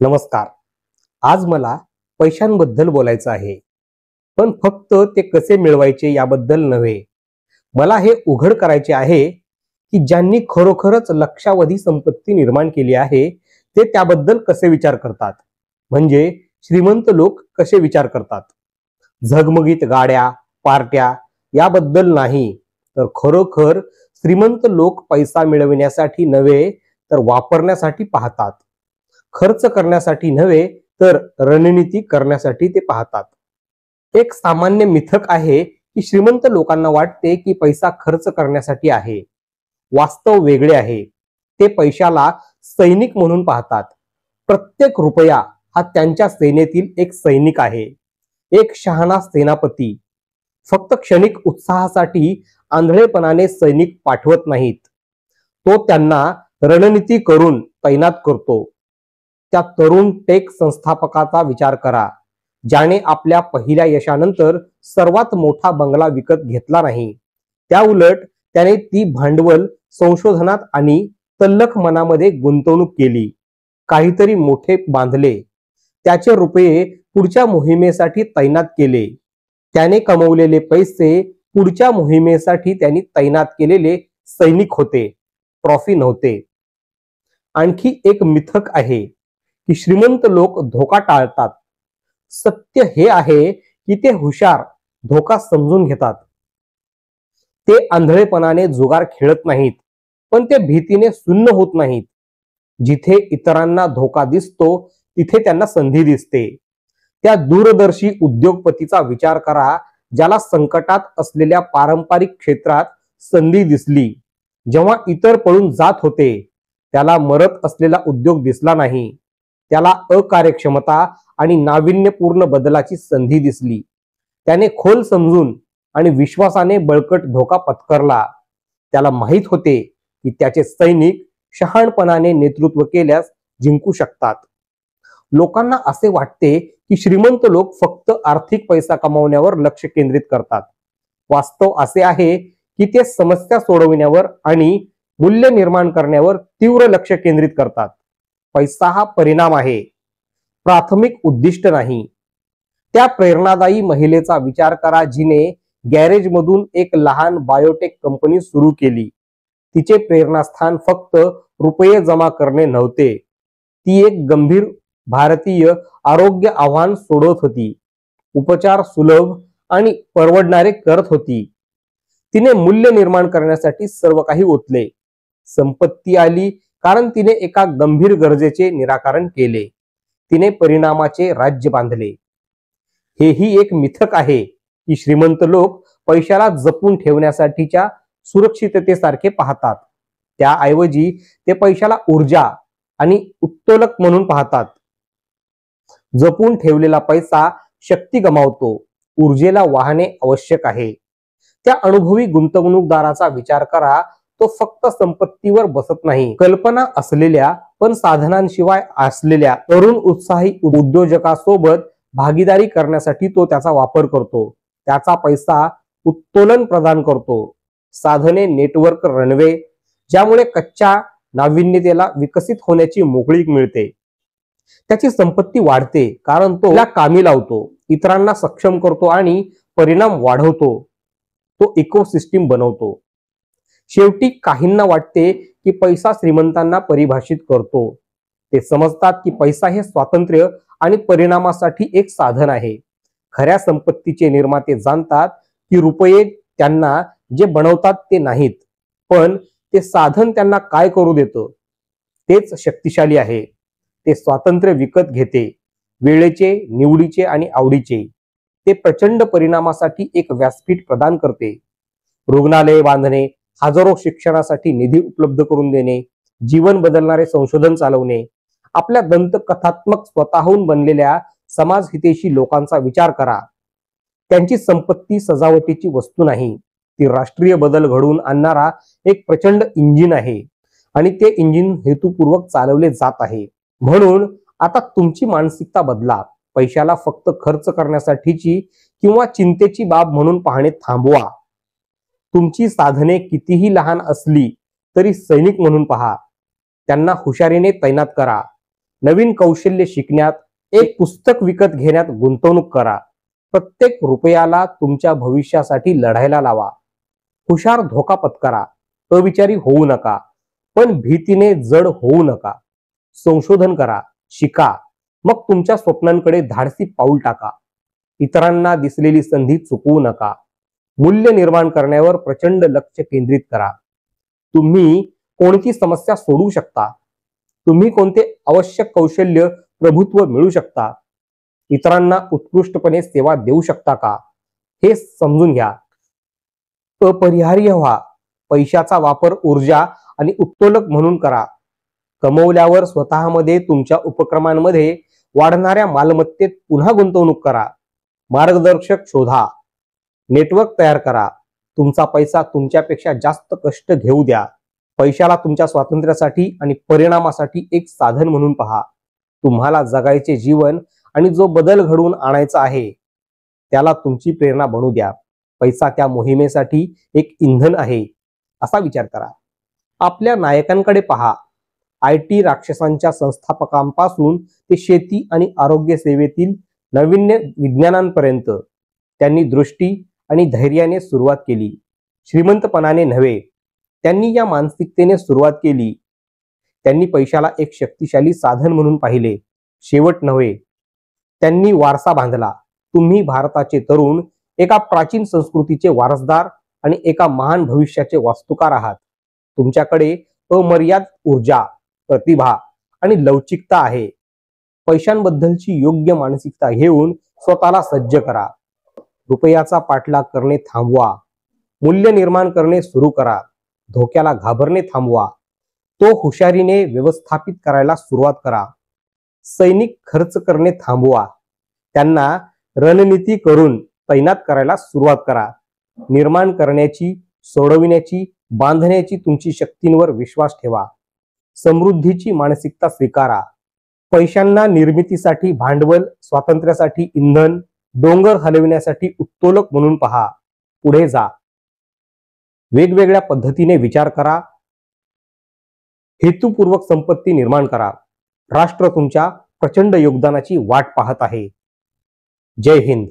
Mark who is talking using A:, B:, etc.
A: नमस्कार. आज मला पैशांबद्दल बोलायचं आहे, पण फक्त ते कसे मिळवायचे याबद्दल नव्हे. मला हे उघड करायचे आहे की ज्यांनी खरोखरच लक्षावधी संपत्ती निर्माण केली आहे ते त्याबद्दल कसे विचार करतात. म्हणजे श्रीमंत लोक कसे विचार करतात. झगमगीत गाड्या, पार्ट्या याबद्दल नाही, तर खरोखर श्रीमंत लोक पैसा मिळविण्यासाठी नव्हे तर वापरण्यासाठी पाहतात. खर्च करण्यासाठी नव्हे तर रणनीती करण्यासाठी ते पाहतात. एक सामान्य मिथक आहे की श्रीमंत लोकांना वाटते की पैसा खर्च करण्यासाठी आहे. वास्तव वेगळे आहे. ते पैशाला सैनिक म्हणून पाहतात. प्रत्येक रुपया हा त्यांच्या सेनेतील एक सैनिक आहे, एक शहाणा सेनापती. फक्त क्षणिक उत्साहासाठी आंधळेपणाने सैनिक पाठवत नाहीत. तो त्यांना रणनीती करून तैनात करतो. त्या तरुण टेक संस्थापकाचा विचार करा, ज्याने आपल्या पहिल्या यशानंतर सर्वात मोठा बंगला विकत घेतला नाही. त्या उलट त्याने ती भांडवल संशोधनात आणि तल्लख मनामध्ये गुंतवणूक केली. काहीतरी मोठे बांधले. त्याचे रुपये पुढच्या मोहिमेसाठी तैनात केले. त्याने कमवलेले पैसे पुढच्या मोहिमेसाठी त्यांनी तैनात केलेले सैनिक होते, ट्रॉफी नव्हते. आणखी एक मिथक आहे की श्रीमंत लोक धोका टाळतात. सत्य हे आहे की ते हुशार धोका समजून घेतात. ते आंधळेपणाने जुगार खेळत नाहीत, पण ते भीतीने सुन्न होत नाहीत. जिथे इतरांना धोका दिसतो तिथे त्यांना संधी दिसते. त्या दूरदर्शी उद्योगपतीचा विचार करा, ज्याला संकटात असलेल्या पारंपरिक क्षेत्रात संधी दिसली. जेव्हा इतर पळून जात होते त्याला मरत असलेला उद्योग दिसला नाही. त्याला अकार्यक्षमता आणि नाविन्यपूर्ण बदलाची संधी दिसली. त्याने खोल समजून आणि विश्वासाने बळकट धोका पत्करला. त्याला माहित होते की त्याचे सैनिक शहाणपणाने नेतृत्व केल्यास जिंकू शकतात. लोकांना असे वाटते की श्रीमंत लोक फक्त आर्थिक पैसा कमावण्यावर लक्ष केंद्रित करतात. वास्तव असे आहे की ते समस्या सोडविण्यावर आणि मूल्य निर्माण करण्यावर तीव्र लक्ष केंद्रित करतात. पैसा हा परिणाम आहे, प्राथमिक उद्दिष्ट नाही. त्या प्रेरणादायी महिलेचा विचार करा, जिने गॅरेजमधून एक लहान बायोटेक कंपनी सुरू केली. तिचे प्रेरणास्थान फक्त रुपये जमा करणे नव्हते. ती एक गंभीर भारतीय आरोग्य आव्हान सोडवत होती. उपचार सुलभ आणि परवडणारे करत होती. तिने मूल्य निर्माण करण्यासाठी सर्व काही ओतले. संपत्ती आली कारण तिने एका गंभीर गरजेचे निराकरण केले. तिने परिणामाचे राज्य बांधले. हेही एक मिथक आहे की श्रीमंत लोक पैशाला जपून ठेवण्यासाठीच्या सुरक्षिततेसारखे पाहतात. त्याऐवजी ते पैशाला ऊर्जा आणि उत्तोलक म्हणून पाहतात. जपून ठेवलेला पैसा शक्ती गमावतो. ऊर्जेला वाहने आवश्यक आहे. त्या अनुभवी गुंतवणूकदाराचा विचार करा. तो फक्त संपत्तीवर बसत नाही. कल्पना असलेल्या पण साधनांशिवाय असलेल्या तरुण उत्साही उद्योजकासोबत भागीदारी करण्यासाठी तो त्याचा वापर करतो. त्याचा पैसा उत्तोलन प्रदान करतो. साधने, नेटवर्क, रणवे, ज्यामुळे कच्च्या नाविन्यतेला विकसित होण्याची मोकळीक मिळते. त्याची संपत्ती वाढते कारण तो तिला कामी लावतो, इतरांना सक्षम करतो आणि परिणाम वाढवतो. तो इकोसिस्टीम बनवतो. शेवटी काहींना वाटते की पैसा श्रीमंतांना परिभाषित करतो. ते समजतात की पैसा हे स्वातंत्र्य आणि परिणामासाठी एक साधन आहे. खऱ्या संपत्तीचे निर्माते जाणतात की रुपये त्यांना जे बनवतात ते नाहीत, पण ते साधन त्यांना काय करू देतं तेच शक्तिशाली आहे. ते स्वातंत्र्य विकत घेते, वेळेचे, निवडीचे आणि आवडीचे. ते प्रचंड परिणामासाठी एक व्यासपीठ प्रदान करते. रुग्णालये बांधणे, हजारो शिक्षणासाठी निधी उपलब्ध करून देणे, जीवन बदलणारे संशोधन चालवणे. आपल्या दंतकथात्मक स्वतःहून बनलेल्या समाजहितेशी लोकांचा विचार करा. त्यांची संपत्ती सजावटीची वस्तू नाही, ती राष्ट्रीय बदल घडवून आणणारा एक प्रचंड इंजिन आहे आणि ते इंजिन हेतुपूर्वक चालवले जात आहे. म्हणून आता तुमची मानसिकता बदला. पैशाला फक्त खर्च करण्यासाठीची किंवा चिंतेची बाब म्हणून पाहणे थांबवा. तुमची साधने कितीही लहान असली तरी सैनिक म्हणून पहा. त्यांना हुशारीने तैनात करा. नवीन कौशल्य शिकण्यात, एक पुस्तक विकत घेण्यात गुंतवणूक करा. प्रत्येक रुपयाला तुमच्या भविष्यासाठी लढायला लावा. हुशार धोका पत्करा. अविचारी होऊ नका, पण भीतीने जड होऊ नका. संशोधन करा, शिका, मग तुमच्या स्वप्नांकडे धाडसी पाऊल टाका. इतरांना दिसलेली संधी चुकवू नका. मूल्य निर्माण करण्यावर प्रचंड लक्ष केंद्रित करा. तुम्ही कोणती समस्या सोडवू शकता? तुम्ही कोणते आवश्यक कौशल्य प्रभुत्व मिळू शकता? इतरांना उत्कृष्टपणे सेवा देऊ शकता का, हे समजून घ्या. अपरिहार्य व्हा. पैशाचा वापर ऊर्जा आणि उत्तोलक म्हणून करा. कमवल्यावर स्वतःमध्ये, तुमच्या उपक्रमांमध्ये वाढणाऱ्या मालमत्तेत पुन्हा गुंतवणूक करा. मार्गदर्शक शोधा. नेटवर्क तयार करा. तुमचा पैसा तुमच्यापेक्षा जास्त कष्ट घेऊ द्या. पैशाला तुमच्या स्वातंत्र्यासाठी आणि परिणामासाठी एक साधन म्हणून पहा. तुम्हाला जगायचे जीवन आणि जो बदल घडवून आणायचा आहे त्याला तुमची प्रेरणा बनू द्या. पैसा त्या मोहिमेसाठी एक इंधन आहे असा विचार करा. आपल्या नायकांकडे पहा. IT राक्षसांच्या संस्थापकांपासून ते शेती आणि आरोग्य सेवेतील नाविन्य विज्ञानांपर्यंत त्यांनी दृष्टी आणि धैर्याने सुरुवात केली. श्रीमंतपणाने नव्हे, त्यांनी या मानसिकतेने सुरुवात केली. त्यांनी पैशाला एक शक्तिशाली साधन म्हणून पाहिले, शेवट नव्हे. त्यांनी वारसा बांधला. तुम्ही भारताचे तरुण एका प्राचीन संस्कृतीचे वारसदार आणि एका महान भविष्याचे वास्तुकार आहात. तुमच्याकडे अमर्याद ऊर्जा, प्रतिभा आणि लवचिकता आहे. पैशांबद्दलची योग्य मानसिकता घेऊन स्वतःला सज्ज करा. रुपयाचा पाठलाग करणे थांबवा. मूल्य निर्माण करणे सुरू करा. धोक्याला घाबरणे थांबवा. तो हुशारीने व्यवस्थापित करायला सुरुवात करा. सैनिक खर्च करणे थांबवा. त्यांना रणनीती करून तैनात करायला सुरुवात करा. निर्माण करण्याची, सोडविण्याची, बांधण्याची तुमची शक्तींवर विश्वास ठेवा. समृद्धीची मानसिकता स्वीकारा. पैशांना निर्मितीसाठी भांडवल, स्वातंत्र्यासाठी इंधन, डोंगर हलविण्यासाठी उत्तोलक म्हणून पहा. पुढे जा. वेगवेगळ्या पद्धतीने विचार करा. हेतुपूर्वक संपत्ती निर्माण करा. राष्ट्र तुमच्या प्रचंड योगदानाची वाट पाहत आहे. जय हिंद.